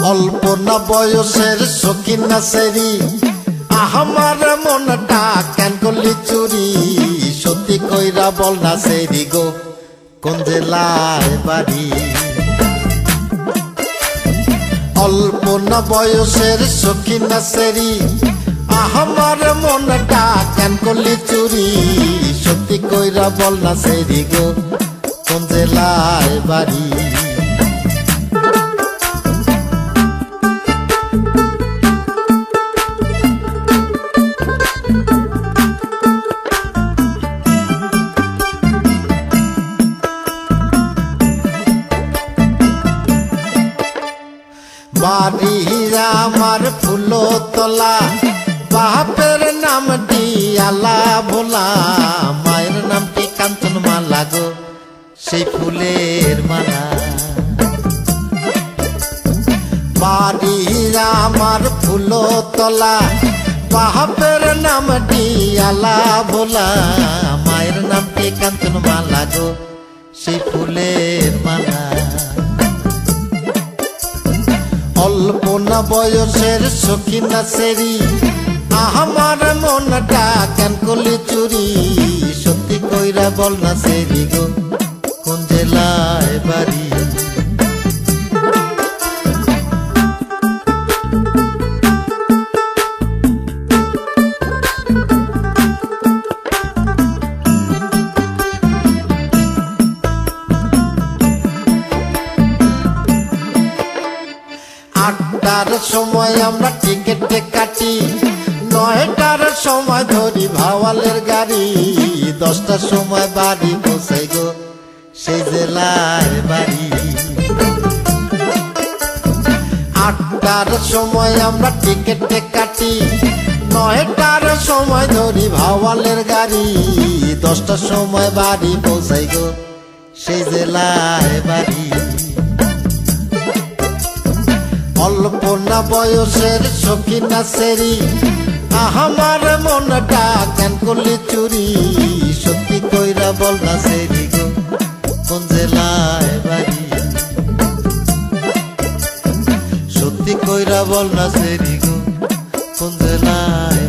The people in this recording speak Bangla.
অল্প না বয়সের শৌখিন না সেরি আমার মনটা কেন করলি চুরি সত্যি কইরা বল না সেরি গো কোন জেলায় বাড়ি অল্প না বয়সের শৌখিন না সেরি আমার মনটা কেন করলি চুরি সত্যি কইরা বল না সেরি গো কোন জেলায় বাড়ি বাড়ি আমার ফুলতলা বাপের নামটি আলা ভোলা মায়ের নামটি কাঞ্চন মালা গো সেই ফুলের মালা বাড়ি আমার ফুলতলা বাপের নামটি আলা ভোলা মায়ের নামটি কাঞ্চন মালা গো সেই ফুলের মালা অল্প না বয়সের শৌখিন না সেরি আমার মনটা কেন করলি চুরি সত্যি কইরা বল না সেরি গো কোন জেলায় বাড়ি আটটার সময় আমরা টিকেটে কাটি 9টার সময় ধরি ভাওয়ালের গাড়ি 10টার সময় বাড়ি পৌঁছাই গো সেই জেলায় বাড়ি 8টার সময় আমরা টিকেটে কাটি 9টার সময় ধরি ভাওয়ালের গাড়ি 10টার সময় বাড়ি পৌঁছাই গো সেই জেলায় বাড়ি অল্প না বয়সের শৌখিন না সেরি আমার মনটা কেন করলি চুরি সত্যি কইরা বল না সেরি গো কোন জেলায় বাড়ি সত্যি কইরা বল না সেরি গো কোন জেলায়